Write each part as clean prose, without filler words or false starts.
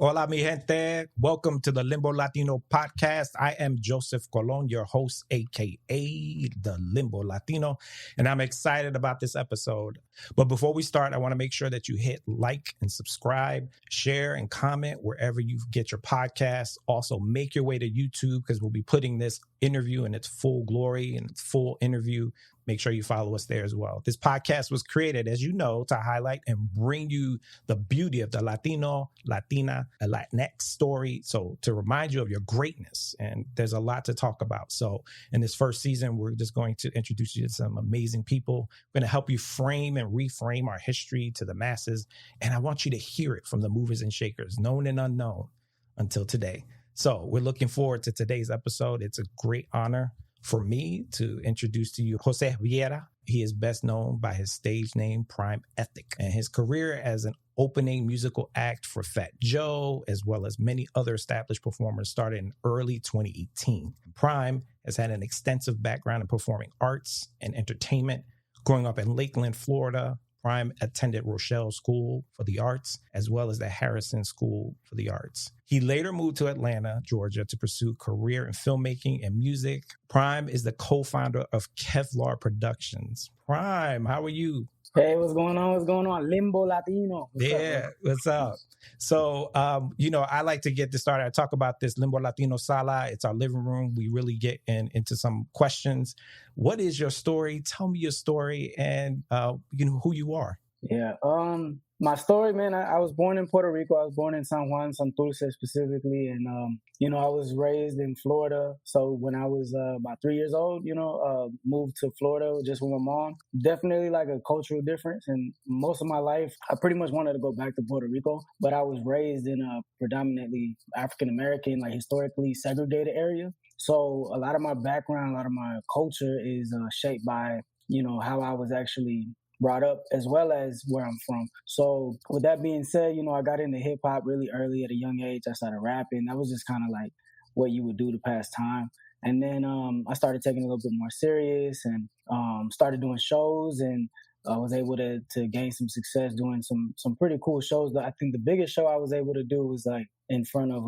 Hola, mi gente. Welcome to the Limbo Latino podcast. I am Joseph Colon, your host, aka the Limbo Latino, and I'm excited about this episode. But before we start, I want to make sure that you hit like and subscribe, share and comment wherever you get your podcasts. Also, make your way to YouTube because we'll be putting this interview in its full glory and its full interview. Make sure you follow us there as well. This podcast was created, as you know, to highlight and bring you the beauty of the Latino, Latina, and Latinx story. So to remind you of your greatness. And there's a lot to talk about. So in this first season, we're just going to introduce you to some amazing people. We're going to help you frame and reframe our history to the masses. And I want you to hear it from the movers and shakers, known and unknown, until today. So we're looking forward to today's episode. It's a great honor for me to introduce to you Jose Viera. He is best known by his stage name, Prime Ethic, and his career as an opening musical act for Fat Joe, as well as many other established performers, started in early 2018. Prime has had an extensive background in performing arts and entertainment. Growing up in Lakeland, Florida, Prime attended Rochelle School for the Arts, as well as the Harrison School for the Arts. He later moved to Atlanta, Georgia, to pursue a career in filmmaking and music. Prime is the co-founder of Kevlar Productions. Prime, how are you? Hey, what's going on? What's going on? Limbo Latino. What's up? So, I like to get this started. I talk about this Limbo Latino Sala. It's our living room. We really get into some questions. What is your story? Tell me your story and, who you are. Yeah. My story, man, I was born in Puerto Rico. I was born in San Juan, Santurce specifically. And, I was raised in Florida. So when I was about 3 years old, moved to Florida just with my mom. Definitely like a cultural difference. And most of my life, I pretty much wanted to go back to Puerto Rico. But I was raised in a predominantly African-American, like historically segregated area. So a lot of my background, a lot of my culture is shaped by, how I was actually brought up, as well as where I'm from. So with that being said, I got into hip hop really early at a young age. I started rapping. That was just kind of like what you would do to pass time. And then I started taking it a little bit more serious and started doing shows, and I was able to gain some success doing some pretty cool shows. I think the biggest show I was able to do was like in front of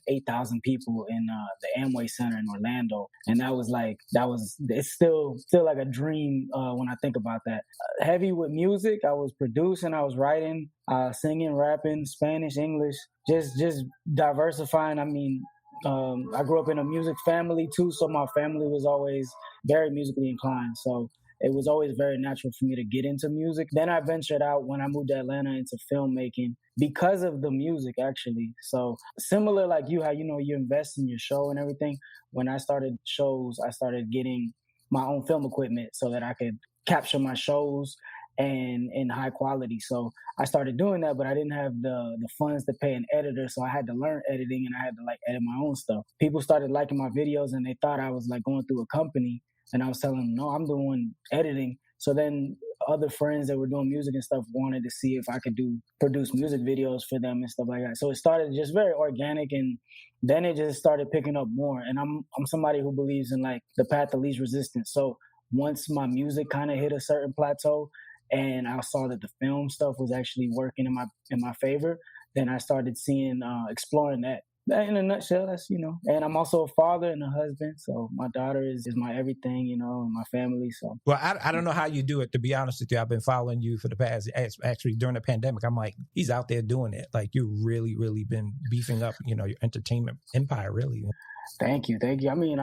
8,000 people in the Amway Center in Orlando, and it's still like a dream when I think about that. Heavy with music, I was producing, I was writing, singing, rapping, Spanish, English, just diversifying. I mean, I grew up in a music family too, so my family was always very musically inclined. So it was always very natural for me to get into music. Then I ventured out when I moved to Atlanta into filmmaking because of the music, actually. So similar like you, how, you invest in your show and everything. When I started shows, I started getting my own film equipment so that I could capture my shows and in high quality. So I started doing that, but I didn't have the funds to pay an editor. So I had to learn editing, and I had to edit my own stuff. People started liking my videos, and they thought I was going through a company. And I was telling them, no, I'm doing editing. So then other friends that were doing music and stuff wanted to see if I could produce music videos for them and stuff like that. So it started just very organic, and then it just started picking up more. And I'm somebody who believes in the path of least resistance. So once my music kind of hit a certain plateau, and I saw that the film stuff was actually working in my favor, then I started exploring that. In a nutshell, that's, and I'm also a father and a husband. So my daughter is my everything, and my family. So, well, I don't know how you do it, to be honest with you. I've been following you for the past, actually during the pandemic. I'm like, he's out there doing it. Like, you really, really been beefing up, your entertainment empire, really. Thank you. I mean,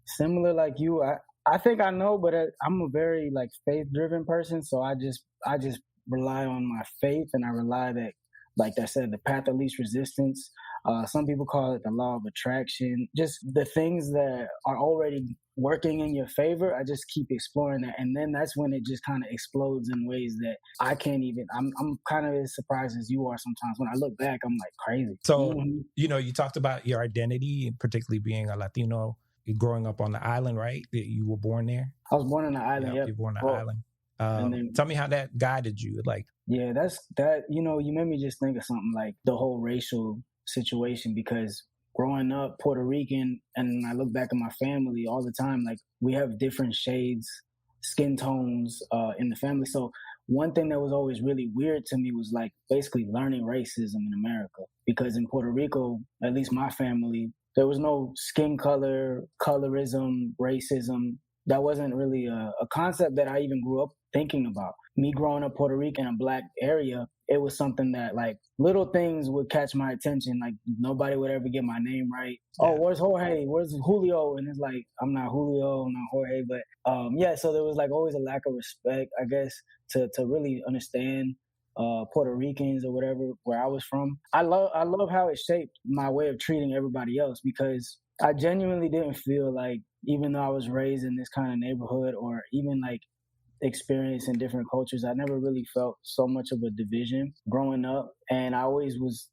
similar like you, I think I know, but I'm a very faith-driven person. So I just rely on my faith, and I rely that, like I said, the path of least resistance. Some people call it the law of attraction. Just the things that are already working in your favor, I just keep exploring that. And then that's when it just kind of explodes in ways that I can't even, I'm kind of as surprised as you are sometimes. When I look back, I'm like crazy. So, you talked about your identity, particularly being a Latino, growing up on the island, right? You were born there? I was born on the island, yeah. You were born on the island. Tell me how that guided you. Yeah, you made me just think of something like the whole racial situation, because growing up Puerto Rican, and I look back at my family all the time, we have different shades, skin tones in the family. So one thing that was always really weird to me was basically learning racism in America. because in Puerto Rico, at least my family, there was no skin color, colorism, racism. That wasn't really a concept that I even grew up thinking about. Me growing up Puerto Rican in a black area, it was something that like little things would catch my attention. Like nobody would ever get my name right. Yeah. Oh, where's Jorge? Where's Julio? And it's like, I'm not Julio, I'm not Jorge. But yeah, so there was like always a lack of respect, I guess, to really understand Puerto Ricans or whatever, where I was from. I love how it shaped my way of treating everybody else, because I genuinely didn't feel like, even though I was raised in this kind of neighborhood or even like experience in different cultures, I never really felt so much of a division growing up. And I always was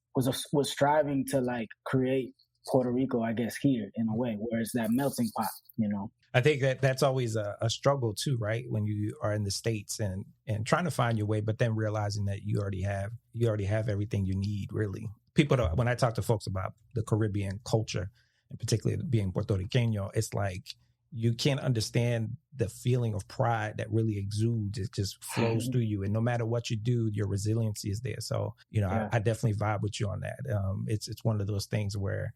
striving to like create Puerto Rico, I guess, here in a way, where it's that melting pot, you know. I think that's always a struggle too, right? When you are in the States and trying to find your way, but then realizing that you already have everything you need, really. When I talk to folks about the Caribbean culture, and particularly being Puerto Riqueño, it's like you can't understand the feeling of pride that really exudes. It just flows through you. And no matter what you do, your resiliency is there. So, you know, yeah. I definitely vibe with you on that. It's one of those things where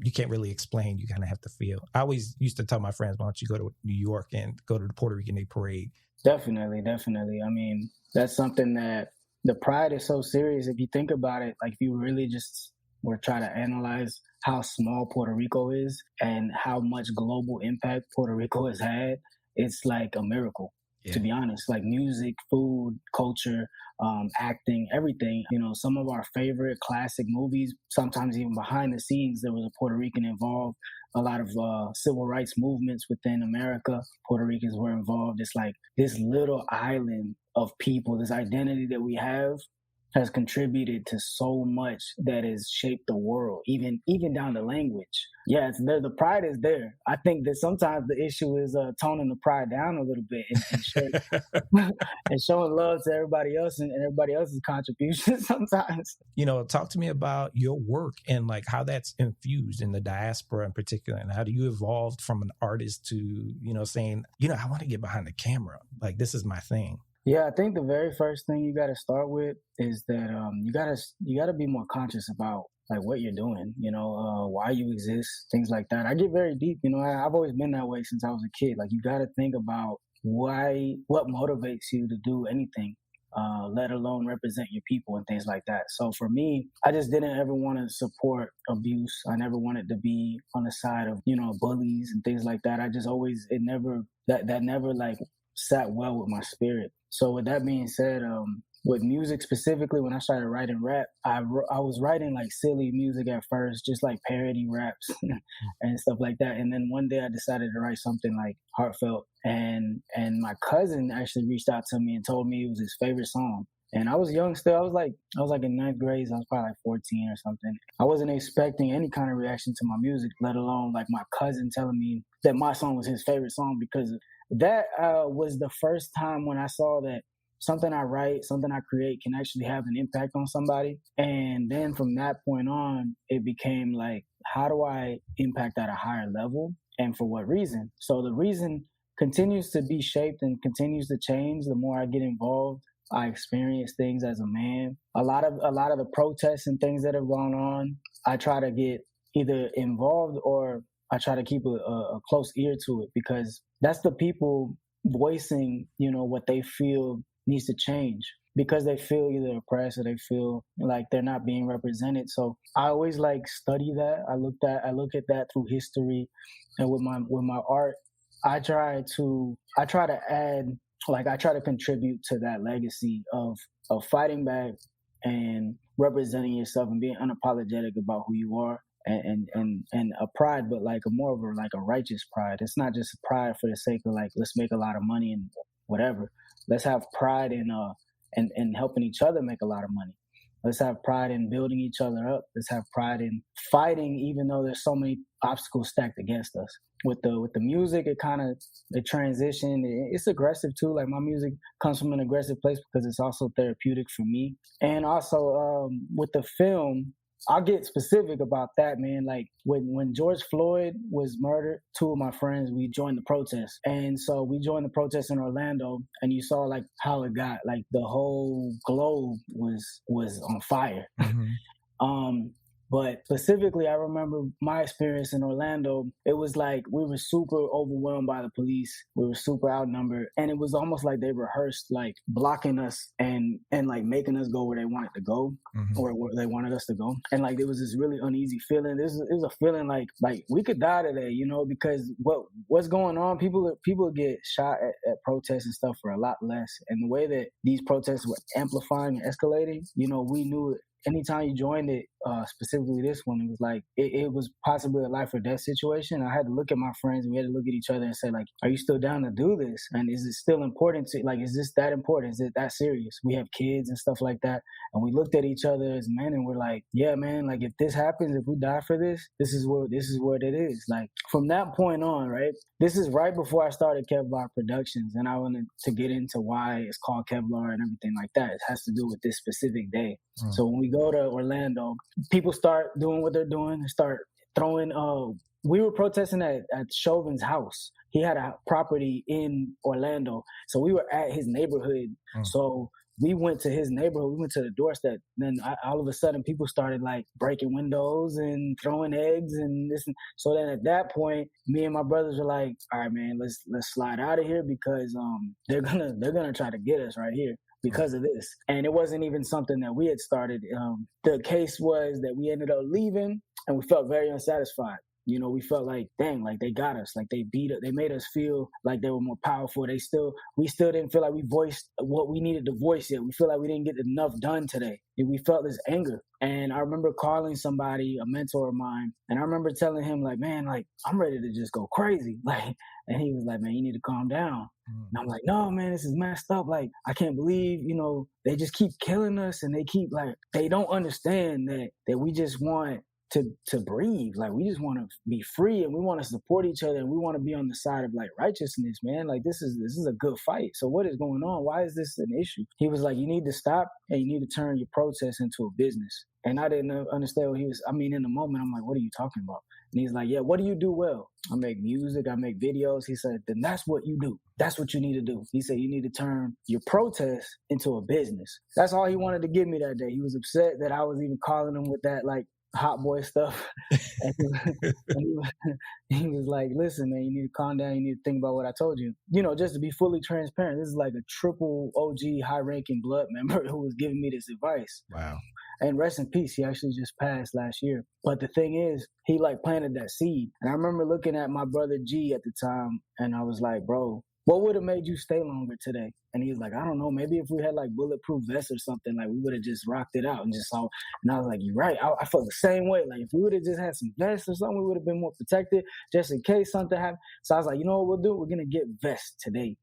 you can't really explain. You kind of have to feel. I always used to tell my friends, why don't you go to New York and go to the Puerto Rican Day Parade? Definitely. I mean, that's something that the pride is so serious. If you think about it, like if you really just were trying to analyze how small Puerto Rico is and how much global impact Puerto Rico has had, it's like a miracle, to be honest. Like music, food, culture, acting, everything. You know, some of our favorite classic movies, sometimes even behind the scenes, there was a Puerto Rican involved. A lot of civil rights movements within America, Puerto Ricans were involved. It's like this little island of people, this identity that we have has contributed to so much that has shaped the world, even down to language. Yeah, it's there. The pride is there. I think that sometimes the issue is toning the pride down a little bit and showing love to everybody else and everybody else's contributions sometimes. You know, talk to me about your work and like how that's infused in the diaspora in particular, and how do you evolve from an artist to, you know, saying, you know, I want to get behind the camera. Like, this is my thing. Yeah, I think the very first thing you got to start with is that you gotta be more conscious about like what you're doing, you know, why you exist, things like that. I get very deep, you know. I've always been that way since I was a kid. Like you got to think about what motivates you to do anything, let alone represent your people and things like that. So for me, I just didn't ever want to support abuse. I never wanted to be on the side of, you know, bullies and things like that. I just always that never like sat well with my spirit. So with that being said, with music specifically, when I started writing rap, I was writing like silly music at first, just like parody raps and stuff like that. And then one day I decided to write something like heartfelt. And my cousin actually reached out to me and told me it was his favorite song. And I was young still. I was like in ninth grade. So I was probably like 14 or something. I wasn't expecting any kind of reaction to my music, let alone like my cousin telling me that my song was his favorite song, because that was the first time when I saw that something I write, something I create can actually have an impact on somebody. And then from that point on, it became like, how do I impact at a higher level and for what reason? So the reason continues to be shaped and continues to change the more I get involved. I experience things as a man. A lot of the protests and things that have gone on, I try to get either involved or I try to keep a close ear to it, because that's the people voicing, you know, what they feel needs to change, because they feel either oppressed or they feel like they're not being represented. So I always like study that. I look at that through history, and with my art, I try to add, like I try to contribute to that legacy of fighting back and representing yourself and being unapologetic about who you are. And a pride, but like a more of a righteous pride. It's not just pride for the sake of like, let's make a lot of money and whatever. Let's have pride in helping each other make a lot of money. Let's have pride in building each other up. Let's have pride in fighting, even though there's so many obstacles stacked against us. With the music, it transitioned. It's aggressive too. Like my music comes from an aggressive place because it's also therapeutic for me. And also with the film, I'll get specific about that, man. Like when George Floyd was murdered, two of my friends, we joined the protest. And so we joined the protest in Orlando, and you saw like how it got, like the whole globe was on fire. Mm-hmm. But specifically, I remember my experience in Orlando. It was like we were super overwhelmed by the police. We were super outnumbered, and it was almost like they rehearsed like blocking us and like making us go where they wanted to go, or where they wanted us to go. And like there was this really uneasy feeling. It was a feeling like we could die today, you know, because what's going on? People get shot at protests and stuff for a lot less. And the way that these protests were amplifying and escalating, you know, we knew it. Anytime you joined it, specifically this one, it was like it was possibly a life or death situation. I had to look at my friends and we had to look at each other and say, like, are you still down to do this? And is it still important to, like, is this that important? Is it that serious? We have kids and stuff like that. And we looked at each other as men and we're like, yeah, man, like if this happens, if we die for this, this is what it is. Like from that point on, right? This is right before I started Kevlar Productions, and I wanted to get into why it's called Kevlar and everything like that. It has to do with this specific day. So when we go to Orlando, people start doing what they're doing and start throwing. We were protesting at Chauvin's house. He had a property in Orlando, so we were at his neighborhood. So we went to his neighborhood. We went to the doorstep. Then all of a sudden, people started like breaking windows and throwing eggs and this. So then at that point, me and my brothers were like, "All right, man, let's slide out of here because they're gonna try to get us right here." Because of this. And it wasn't even something that we had started. The case was that we ended up leaving and we felt very unsatisfied. You know, we felt like, dang, like they got us, like they beat us, they made us feel like they were more powerful. We still didn't feel like we voiced what we needed to voice yet. We feel like we didn't get enough done today. And we felt this anger. And I remember calling somebody, a mentor of mine, and I remember telling him like, man, like I'm ready to just go crazy. Like, and he was like, man, you need to calm down. And I'm like, no, man, this is messed up. Like, I can't believe, you know, they just keep killing us and they keep like, they don't understand that we just want to breathe. Like, we just want to be free and we want to support each other and we want to be on the side of like righteousness, man. Like, this is a good fight. So what is going on? Why is this an issue? He was like, you need to stop and you need to turn your protest into a business. And I didn't understand what he was, in the moment, I'm like, what are you talking about? And he's like, yeah, what do you do well? I make music, I make videos. He said, then that's what you do. That's what you need to do. He said, you need to turn your protest into a business. That's all he wanted to give me that day. He was upset that I was even calling him with that, like, hot boy stuff. And he was like, listen, man, you need to calm down. You need to think about what I told you. You know, just to be fully transparent, this is like a triple OG high-ranking blood member who was giving me this advice. Wow. And rest in peace, he actually just passed last year. But the thing is, he like planted that seed. And I remember looking at my brother G at the time, and I was like, bro, what would have made you stay longer today? And he was like, I don't know, maybe if we had like bulletproof vests or something, like we would have just rocked it out and just saw. And I was like, you're right. I felt the same way. Like if we would have just had some vests or something, we would have been more protected just in case something happened. So I was like, you know what we'll do? We're going to get vests today.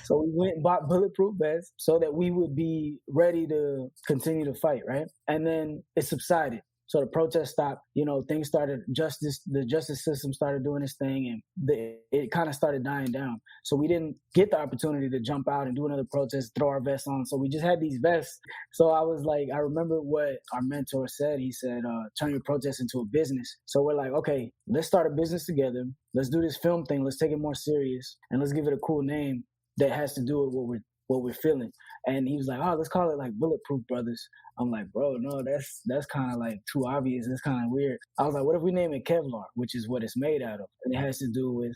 So we went and bought bulletproof vests so that we would be ready to continue to fight, right? And then it subsided. So the protest stopped, you know, things started, the justice system started doing its thing, and it kind of started dying down. So we didn't get the opportunity to jump out and do another protest, throw our vests on. So we just had these vests. So I was like, I remember what our mentor said. He said, turn your protest into a business. So we're like, okay, let's start a business together. Let's do this film thing. Let's take it more serious. And let's give it a cool name that has to do with what we're feeling. And he was like, oh, let's call it like Bulletproof Brothers. I'm like, bro, no, that's kind of like too obvious. It's kind of weird. I was like, what if we name it Kevlar, which is what it's made out of? And it has to do with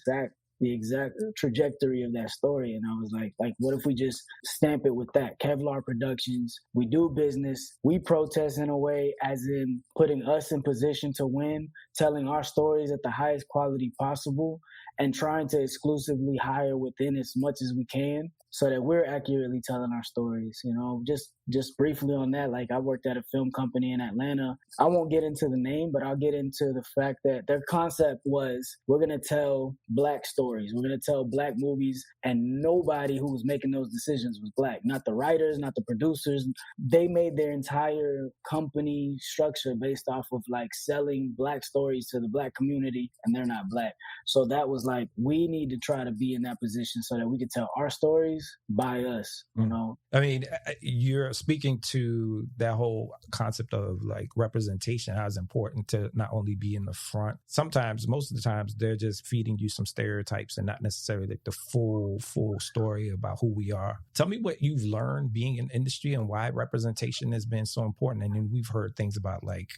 the exact trajectory of that story. And I was like, what if we just stamp it with that? Kevlar Productions. We do business. We protest in a way as in putting us in position to win, telling our stories at the highest quality possible, and trying to exclusively hire within as much as we can so that we're accurately telling our stories. You know, just briefly on that, like I worked at a film company in Atlanta. I won't get into the name, but I'll get into the fact that their concept was, we're going to tell Black stories. We're going to tell Black movies, and nobody who was making those decisions was Black. Not the writers, not the producers. They made their entire company structure based off of like selling Black stories to the Black community, and they're not Black. So that was like, we need to try to be in that position so that we can tell our stories by us, you know? I mean, you're speaking to that whole concept of like representation, how it's important to not only be in the front. Sometimes, most of the times, they're just feeding you some stereotypes stereotypes and not necessarily like the full story about who we are. Tell me what you've learned being in industry and why representation has been so important. And then we've heard things about like,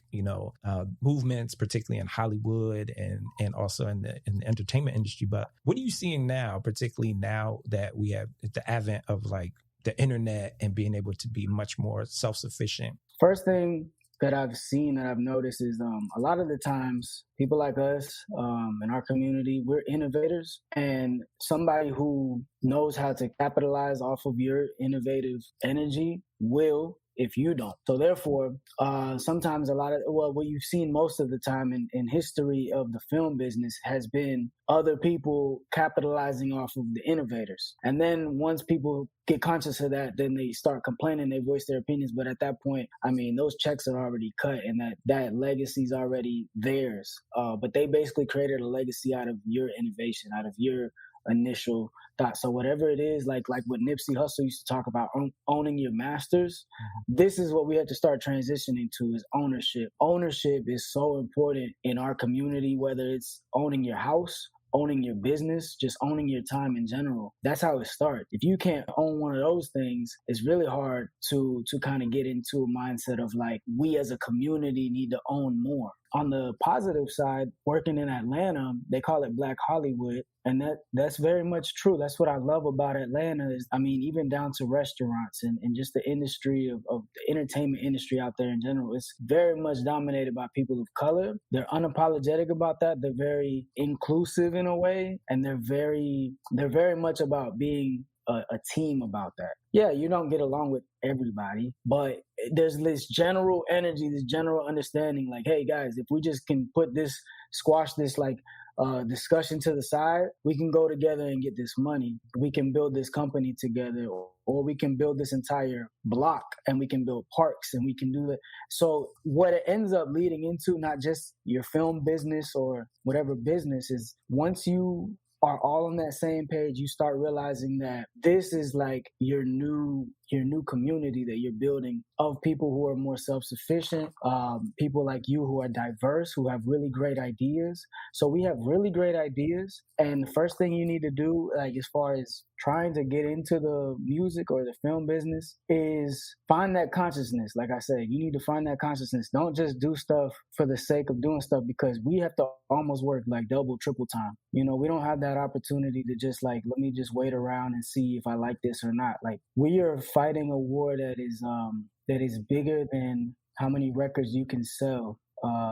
movements, particularly in Hollywood and also in the entertainment industry. But what are you seeing now, particularly now that we have the advent of like the internet and being able to be much more self-sufficient? First thing that I've seen, that I've noticed is a lot of the times people like us in our community, we're innovators, and somebody who knows how to capitalize off of your innovative energy will, if you don't. So therefore, sometimes what you've seen most of the time in history of the film business has been other people capitalizing off of the innovators. And then once people get conscious of that, then they start complaining, they voice their opinions. But at that point, I mean, those checks are already cut and that legacy's already theirs. But they basically created a legacy out of your innovation, out of your initial thought. So whatever it is, like what Nipsey Hussle used to talk about, owning your masters, this is what we have to start transitioning to, is ownership. Ownership is so important in our community, whether it's owning your house, owning your business, just owning your time in general. That's how it starts. If you can't own one of those things, it's really hard to kind of get into a mindset of like, we as a community need to own more. On the positive side, working in Atlanta, they call it Black Hollywood. And that's very much true. That's what I love about Atlanta is, I mean, even down to restaurants and just the industry of the entertainment industry out there in general, it's very much dominated by people of color. They're unapologetic about that. They're very inclusive in a way. And they're very much about being a team about that. Yeah, you don't get along with everybody, but there's this general energy, this general understanding like, hey guys, if we just can squash this like discussion to the side, we can go together and get this money. We can build this company together, or we can build this entire block, and we can build parks, and we can do that. So what it ends up leading into, not just your film business or whatever business, is once you are all on that same page, you start realizing that this is like your new community that you're building of people who are more self-sufficient, people like you who are diverse, who have really great ideas. So we have really great ideas. And the first thing you need to do, like as far as trying to get into the music or the film business, is find that consciousness. Like I said, you need to find that consciousness. Don't just do stuff for the sake of doing stuff, because we have to almost work like double, triple time. We don't have that opportunity to just like, let me just wait around and see if I like this or not. Like, we are fighting a war that is bigger than how many records you can sell.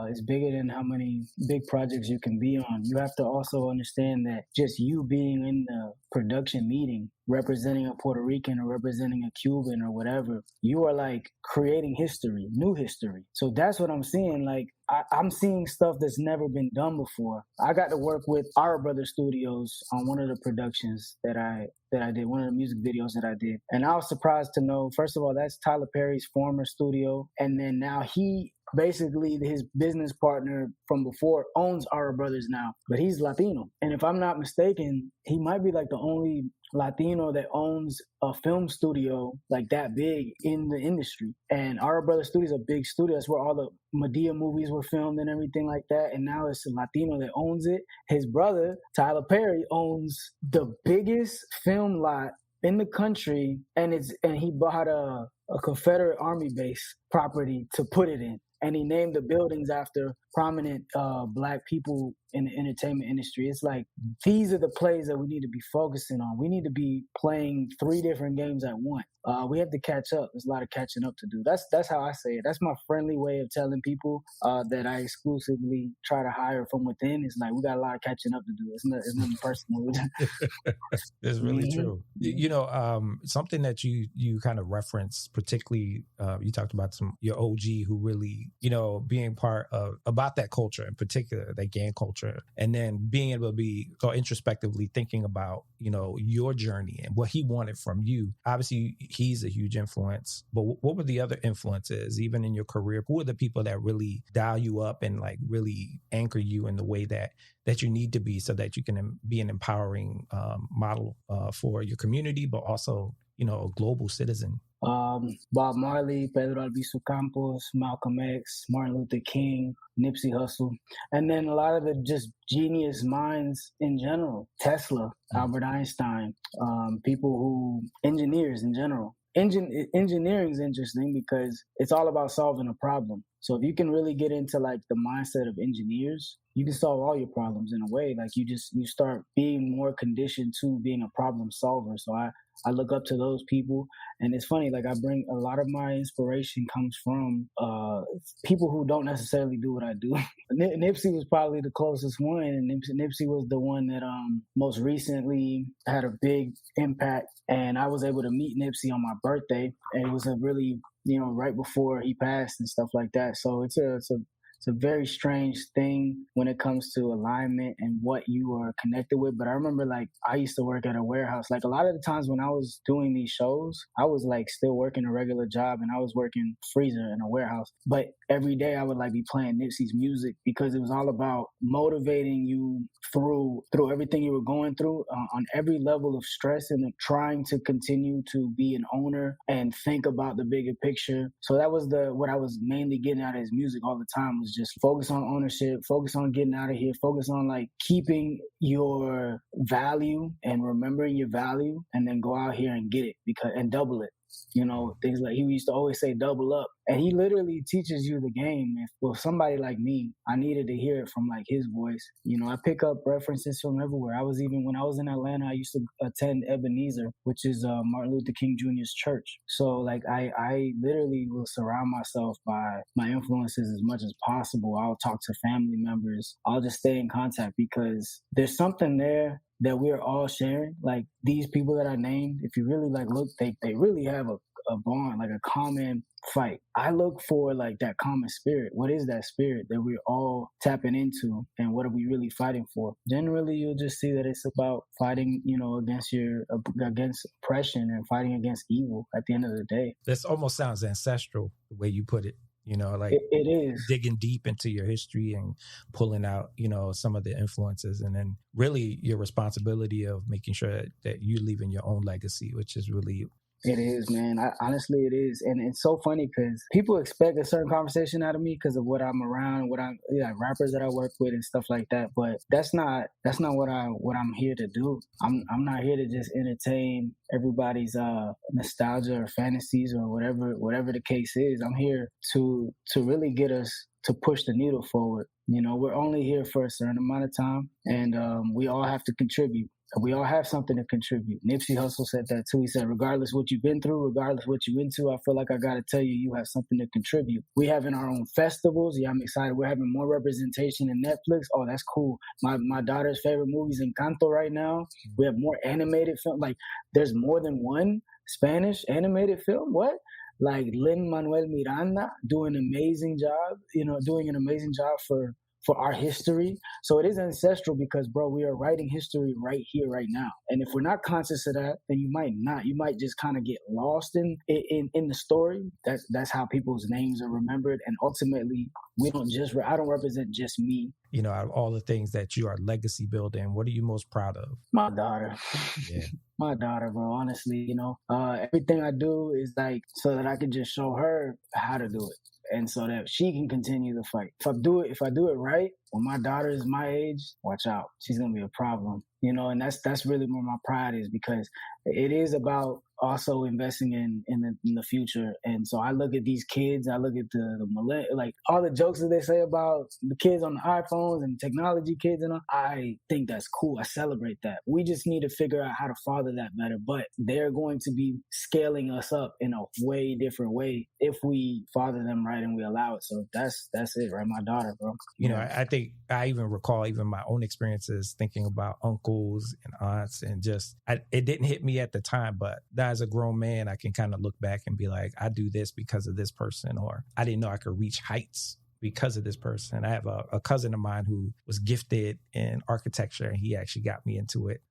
It's bigger than how many big projects you can be on. You have to also understand that just you being in the production meeting, representing a Puerto Rican or representing a Cuban or whatever, you are like creating history, new history. So that's what I'm seeing. Like, I'm seeing stuff that's never been done before. I got to work with Our Brother Studios on one of the productions that I did, one of the music videos that I did. And I was surprised to know, first of all, that's Tyler Perry's former studio. And then now basically his business partner from before owns Our Brothers now, but he's Latino. And if I'm not mistaken, he might be like the only Latino that owns a film studio like that big in the industry. And Our Brother Studio is a big studio. That's where all the Medea movies were filmed and everything like that. And now it's a Latino that owns it. His brother, Tyler Perry, owns the biggest film lot in the country, and he bought a Confederate Army base property to put it in. And he named the buildings after prominent Black people in the entertainment industry. It's like, these are the plays that we need to be focusing on. We need to be playing 3 different games at once. We have to catch up. There's a lot of catching up to do. That's how I say it. That's my friendly way of telling people that I exclusively try to hire from within. It's like, we got a lot of catching up to do. It's nothing personal. It's really true. Something that you kind of referenced, particularly you talked about your OG who really, being part of about that culture in particular, that gang culture, and then being able to be so introspectively thinking about, your journey and what he wanted from you. Obviously, he's a huge influence, but what were the other influences, even in your career? Who are the people that really dial you up and like really anchor you in the way that you need to be so that you can be an empowering model for your community, but also, a global citizen? Bob Marley, Pedro Albizu Campos, Malcolm X, Martin Luther King, Nipsey Hussle, and then a lot of the just genius minds in general. Tesla, Albert Einstein, people who, engineers in general. Engineering is interesting because it's all about solving a problem. So if you can really get into like the mindset of engineers, you can solve all your problems in a way. Like you start being more conditioned to being a problem solver. So I look up to those people. And it's funny, like I bring a lot of my inspiration comes from people who don't necessarily do what I do. Nipsey was probably the closest one. And Nipsey was the one that most recently had a big impact. And I was able to meet Nipsey on my birthday. And it was a really, right before he passed and stuff like that. So it's a very strange thing when it comes to alignment and what you are connected with. But I remember like I used to work at a warehouse. Like a lot of the times when I was doing these shows, I was like still working a regular job and I was working freezer in a warehouse. But every day I would like be playing Nipsey's music because it was all about motivating you through everything you were going through on every level of stress and trying to continue to be an owner and think about the bigger picture. So that was what I was mainly getting out of his music all the time was just focus on ownership, focus on getting out of here, focus on like keeping your value and remembering your value and then go out here and get it and double it. Things like he used to always say double up. And he literally teaches you the game. Well, somebody like me, I needed to hear it from like his voice. I pick up references from everywhere. When I was in Atlanta, I used to attend Ebenezer, which is Martin Luther King Jr.'s church. So like I literally will surround myself by my influences as much as possible. I'll talk to family members. I'll just stay in contact because there's something there that we're all sharing. Like these people that I named, if you really like look, they really have a bond, like a common fight. I look for like that common spirit. What is that spirit that we're all tapping into and what are we really fighting for? Generally, you'll just see that it's about fighting, against oppression and fighting against evil at the end of the day. This almost sounds ancestral, the way you put it. It is digging deep into your history and pulling out, some of the influences and then really your responsibility of making sure that you're leaving your own legacy, which is really... It is, man. Honestly, it is. And it's so funny because people expect a certain conversation out of me because of what I'm around, rappers that I work with and stuff like that. But that's not what I'm here to do. I'm not here to just entertain everybody's nostalgia or fantasies or whatever the case is. I'm here to really get us to push the needle forward. We're only here for a certain amount of time and we all have to contribute. We all have something to contribute. Nipsey Hussle said that too. He said, regardless what you've been through, regardless what you're into, I feel like I got to tell you, you have something to contribute. We having our own festivals. Yeah, I'm excited. We're having more representation in Netflix. Oh, that's cool. My daughter's favorite movie is Encanto right now. We have more animated film. Like there's more than one Spanish animated film. What? Like Lin-Manuel Miranda doing an amazing job for our history. So it is ancestral because, bro, we are writing history right here, right now. And if we're not conscious of that, then you might not. You might just kind of get lost in the story. That's how people's names are remembered. And ultimately, I don't represent just me. Out of all the things that you are legacy building, what are you most proud of? My daughter. Yeah. My daughter, bro, honestly, everything I do is like so that I can just show her how to do it. And so that she can continue the fight. If I do it right, when my daughter is my age, watch out. She's going to be a problem. And that's really where my pride is because it is about also investing in the future. And so I look at these kids, I look at the like all the jokes that they say about the kids on the iPhones and technology kids and all. I think that's cool. I celebrate that. We just need to figure out how to father that better. But they're going to be scaling us up in a way different way if we father them right and we allow it. So that's it, right? My daughter, bro. I think I even recall my own experiences thinking about uncles and aunts and just it didn't hit me at the time, but as a grown man, I can kind of look back and be like, I do this because of this person, or I didn't know I could reach heights because of this person. I have a cousin of mine who was gifted in architecture, and he actually got me into it.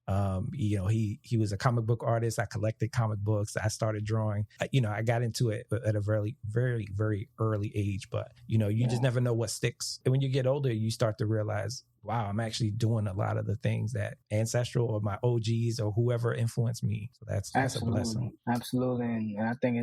He was a comic book artist. I collected comic books. I started drawing. I got into it at a very, very, very early age. But you just never know what sticks. And when you get older, you start to realize, wow, I'm actually doing a lot of the things that ancestral or my OGs or whoever influenced me. So that's a blessing. Absolutely. And I think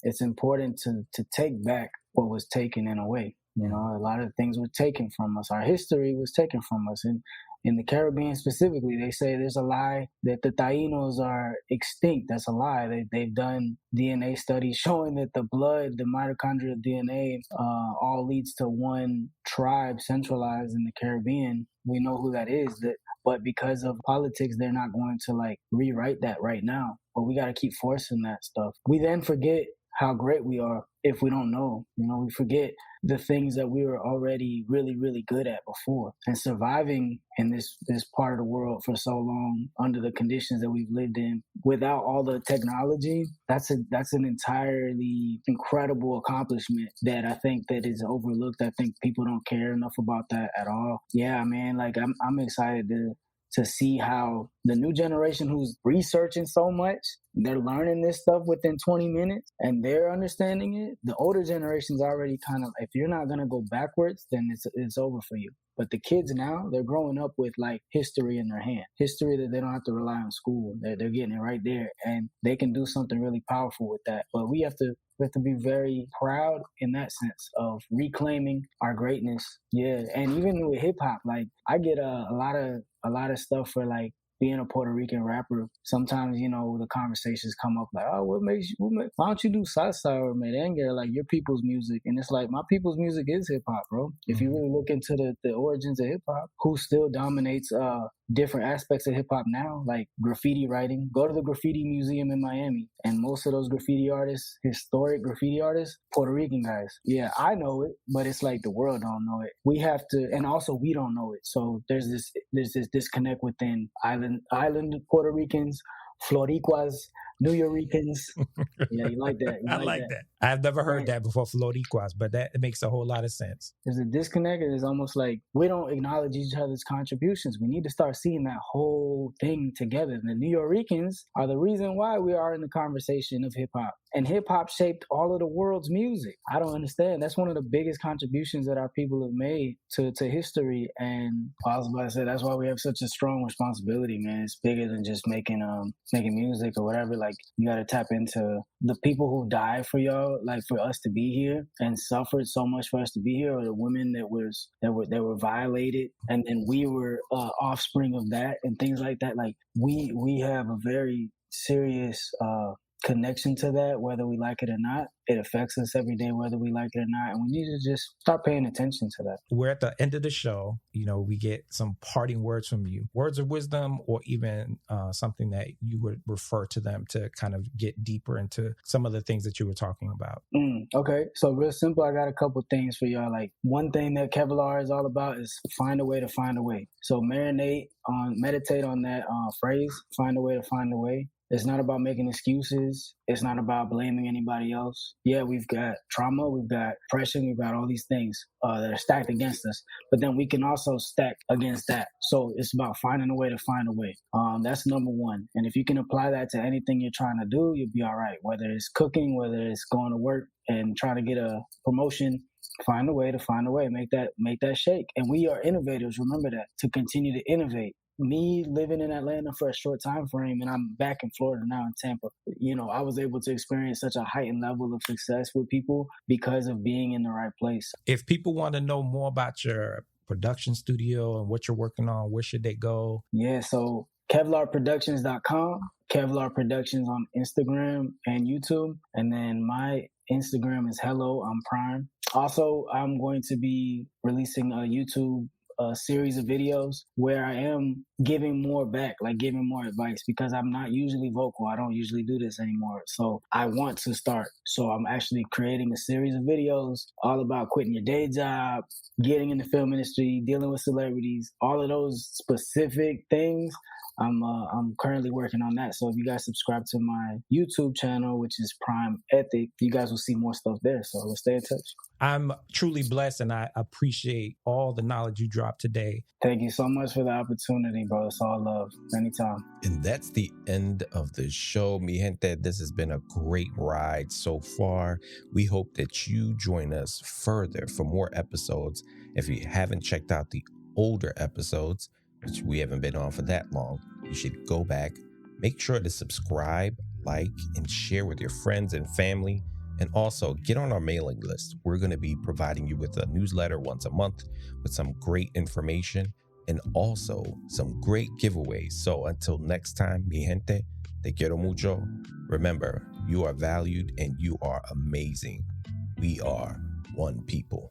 it's important to take back what was taken in a way. A lot of things were taken from us. Our history was taken from us. And in the Caribbean specifically, they say there's a lie that the Tainos are extinct. That's a lie. They've done DNA studies showing that the blood, the mitochondrial DNA, all leads to one tribe centralized in the Caribbean. We know who that is. But because of politics, they're not going to rewrite that right now. But we got to keep forcing that stuff. We then forget how great we are if we don't know. We forget the things that we were already really, really good at before. And surviving in this part of the world for so long under the conditions that we've lived in without all the technology, that's an entirely incredible accomplishment that I think that is overlooked. I think people don't care enough about that at all. Yeah, man, I'm excited to see how the new generation who's researching so much, they're learning this stuff within 20 minutes and they're understanding it. The older generation's already kind of, if you're not going to go backwards, then it's over for you. But the kids now, they're growing up with history in their hand, history that they don't have to rely on school. They're getting it right there, and they can do something really powerful with that. But we have to be very proud in that sense of reclaiming our greatness. Yeah, and even with hip hop, I get a lot of stuff for being a Puerto Rican rapper. Sometimes, the conversations come up why don't you do salsa or merengue, or your people's music? And it's my people's music is hip hop, bro. If you really look into the origins of hip hop, who still dominates different aspects of hip hop now, like graffiti writing. Go to the graffiti museum in Miami, and most of those graffiti artists, historic graffiti artists, Puerto Rican guys. Yeah, I know it, but it's the world don't know it. We have to, and also we don't know it. So there's this disconnect within island Puerto Ricans, Floricuas, New Yorkers. Yeah, you like that. I like that. I've never heard that before, Floricuas, but it makes a whole lot of sense. There's a disconnect. It's almost we don't acknowledge each other's contributions. We need to start seeing that whole thing together. The New Yorkers are the reason why we are in the conversation of hip hop. And hip hop shaped all of the world's music. I don't understand. That's one of the biggest contributions that our people have made to history. And I was about to say, that's why we have such a strong responsibility, man. It's bigger than just making music or whatever. You got to tap into the people who died for y'all, for us to be here and suffered so much for us to be here, or the women that were violated, and then we were offspring of that and things like that. We have a very serious connection to that, whether we like it or not. It affects us every day, whether we like it or not. And we need to just start paying attention to that. We're at the end of the show. We get some parting words from you, words of wisdom, or even something that you would refer to them to kind of get deeper into some of the things that you were talking about. Okay. So real simple, I got a couple things for y'all. One thing that Kevlar is all about is find a way to find a way. So meditate on that phrase, find a way to find a way. It's not about making excuses. It's not about blaming anybody else. Yeah, we've got trauma, we've got depression, we've got all these things that are stacked against us. But then we can also stack against that. So it's about finding a way to find a way. That's number one. And if you can apply that to anything you're trying to do, you'll be all right. Whether it's cooking, whether it's going to work and trying to get a promotion, find a way to find a way. Make that shake. And we are innovators. Remember that, to continue to innovate. Me living in Atlanta for a short time frame, and I'm back in Florida now in Tampa, I was able to experience such a heightened level of success with people because of being in the right place. If people want to know more about your production studio and what you're working on, where should they go? Yeah, so KevlarProductions.com, Kevlar Productions on Instagram and YouTube. And then my Instagram is Hello, I'm Prime. Also, I'm going to be releasing a YouTube a series of videos where I am giving more back, like giving more advice, because I'm not usually vocal. I don't usually do this anymore. So I want to start. So I'm actually creating a series of videos all about quitting your day job, getting in the film industry, dealing with celebrities, all of those specific things. I'm currently working on that. So if you guys subscribe to my YouTube channel, which is Prime Ethic, you guys will see more stuff there. So let's stay in touch. I'm truly blessed, and I appreciate all the knowledge you dropped today. Thank you so much for the opportunity, bro. It's all love. Anytime. And that's the end of the show, mi gente. This has been a great ride so far. We hope that you join us further for more episodes. If you haven't checked out the older episodes, which we haven't been on for that long, you should go back. Make sure to subscribe, like, and share with your friends and family. And also get on our mailing list. We're going to be providing you with a newsletter once a month with some great information and also some great giveaways. So until next time, mi gente, te quiero mucho. Remember, you are valued and you are amazing. We are one people.